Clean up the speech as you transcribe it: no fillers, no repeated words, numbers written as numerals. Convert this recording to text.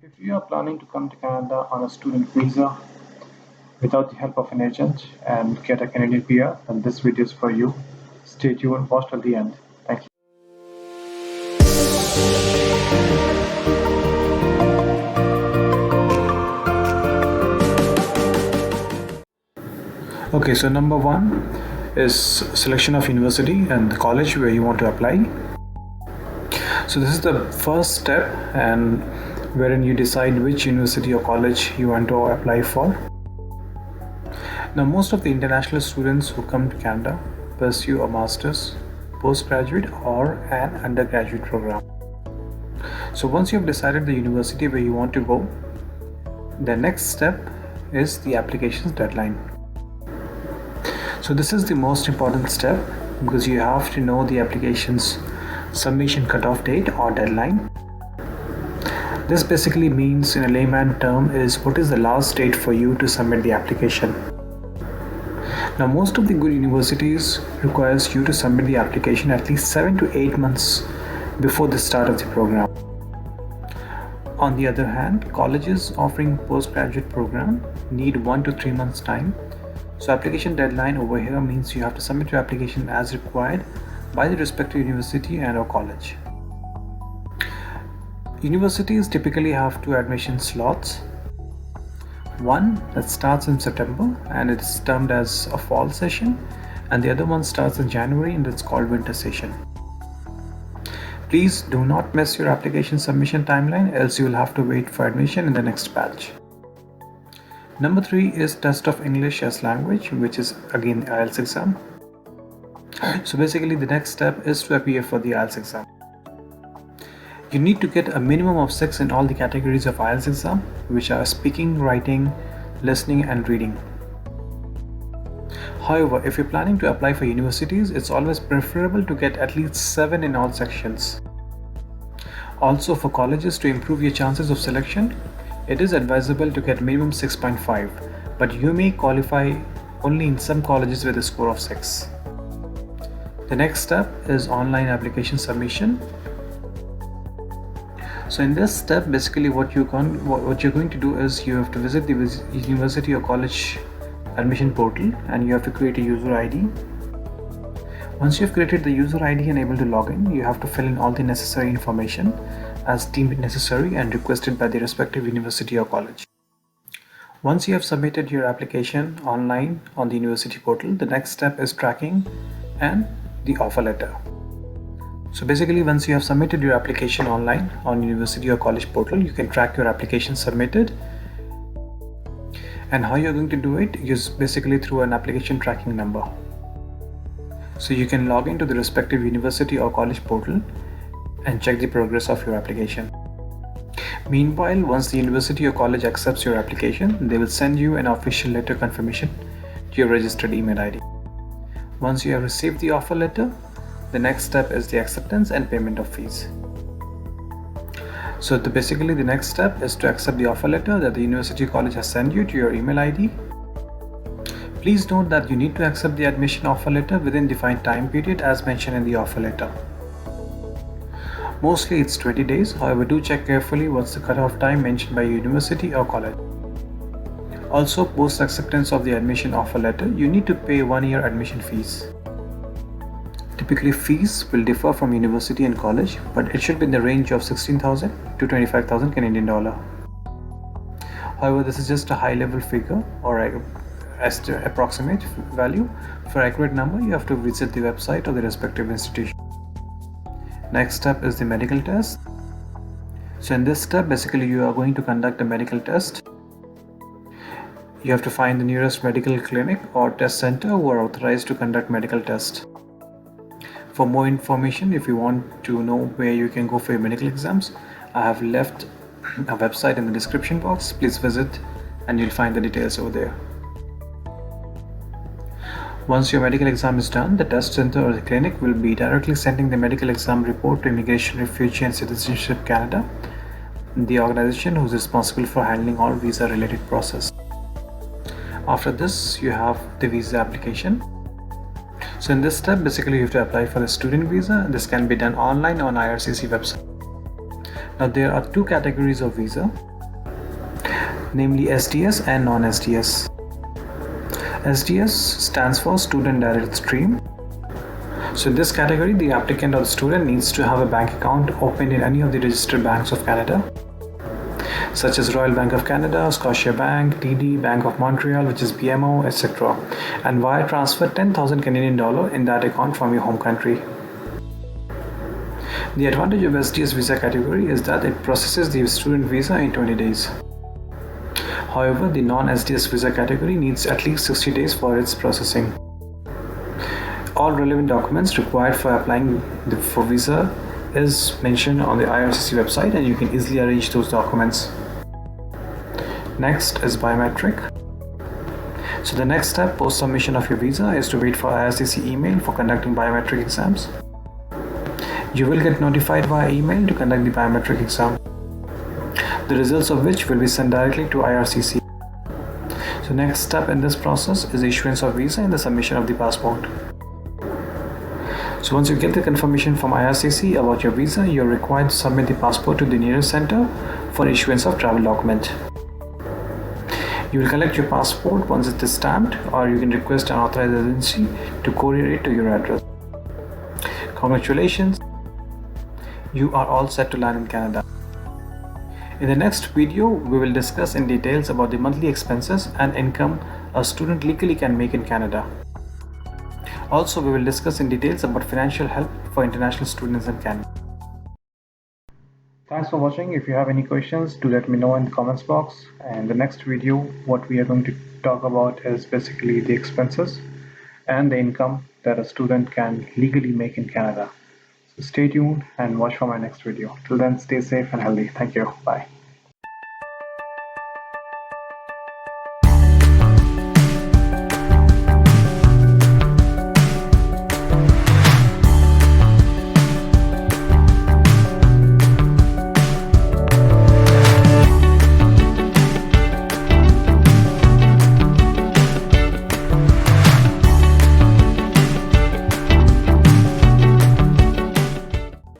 If you are planning to come to Canada on a student visa without the help of an agent and get a Canadian PR, then this video is for you. Stay tuned, watch till the end. Thank you. Okay, so number one is selection of university and the college where you want to apply. So this is the first step, and wherein you decide which university or college you want to apply for. Now, most of the international students who come to Canada pursue a master's, postgraduate, or an undergraduate program. So once you have decided the university where you want to go, the next step is the applications deadline. So this is the most important step because you have to know the applications submission cutoff date or deadline. This basically means, in a layman term, is what is the last date for you to submit the application. Now, most of the good universities requires you to submit the application at least 7 to 8 months before the start of the program. On the other hand, colleges offering postgraduate program need 1 to 3 months time. So application deadline over here means you have to submit your application as required by the respective university and or college. Universities typically have two admission slots. One that starts in September and it's termed as a fall session, and the other one starts in January and it's called winter session. Please do not miss your application submission timeline, else you will have to wait for admission in the next batch. Number 3 is test of English as language, which is again the IELTS exam. So basically the next step is to appear for the IELTS exam. You need to get a minimum of 6 in all the categories of IELTS exam, which are speaking, writing, listening and reading. However, if you're planning to apply for universities, it's always preferable to get at least 7 in all sections. Also, for colleges, to improve your chances of selection, it is advisable to get minimum 6.5, but you may qualify only in some colleges with a score of 6. The next step is online application submission. So in this step, basically what you're going to do is you have to visit the university or college admission portal and you have to create a user ID. Once you have created the user ID and able to log in, you have to fill in all the necessary information as deemed necessary and requested by the respective university or college. Once you have submitted your application online on the university portal, the next step is tracking and the offer letter. So basically, once you have submitted your application online on university or college portal, you can track your application submitted. And how you're going to do it is basically through an application tracking number. So you can log into the respective university or college portal and check the progress of your application. Meanwhile, once the university or college accepts your application, they will send you an official letter confirmation to your registered email ID. Once you have received the offer letter, the next step is the acceptance and payment of fees. So basically the next step is to accept the offer letter that the university or college has sent you to your email ID. Please note that you need to accept the admission offer letter within defined time period as mentioned in the offer letter. Mostly it's 20 days, however do check carefully what's the cutoff time mentioned by your university or college. Also, post acceptance of the admission offer letter, you need to pay 1 year admission fees. Typically fees will differ from university and college, but it should be in the range of 16,000 to 25,000 Canadian dollar. However, this is just a high level figure or approximate value. For accurate number, you have to visit the website of the respective institution. Next step is the medical test. So in this step, basically you are going to conduct a medical test. You have to find the nearest medical clinic or test center who are authorized to conduct medical tests. For more information, if you want to know where you can go for your medical exams, I have left a website in the description box. Please visit and you'll find the details over there. Once your medical exam is done, the test center or the clinic will be directly sending the medical exam report to Immigration, Refugee and Citizenship Canada, the organization who is responsible for handling all visa related process. After this, you have the visa application. So in this step, basically you have to apply for the student visa. This can be done online on IRCC website. Now there are two categories of visa. namely SDS and non-SDS. SDS stands for Student Direct Stream. So in this category, the applicant or the student needs to have a bank account opened in any of the registered banks of Canada, such as Royal Bank of Canada, Scotia Bank, TD, Bank of Montreal, which is BMO, etc. And wire transfer 10,000 Canadian dollar in that account from your home country. The advantage of SDS visa category is that it processes the student visa in 20 days. However, the non-SDS visa category needs at least 60 days for its processing. All relevant documents required for applying for visa is mentioned on the IRCC website, and you can easily arrange those documents. Next is biometric. So the next step post submission of your visa is to wait for IRCC email for conducting biometric exams. You will get notified via email to conduct the biometric exam, the results of which will be sent directly to IRCC. So next step in this process is the issuance of visa and the submission of the passport. So once you get the confirmation from IRCC about your visa, you are required to submit the passport to the nearest center for issuance of travel document. You will collect your passport once it is stamped, or you can request an authorized agency to courier it to your address. Congratulations! You are all set to land in Canada. In the next video, we will discuss in details about the monthly expenses and income a student legally can make in Canada. Also, we will discuss in details about financial help for international students in Canada. Thanks for watching. If you have any questions, do let me know in the comments box. And the next video, what we are going to talk about is basically the expenses and the income that a student can legally make in Canada. So stay tuned and watch for my next video. Till then, stay safe and healthy. Thank you. Bye.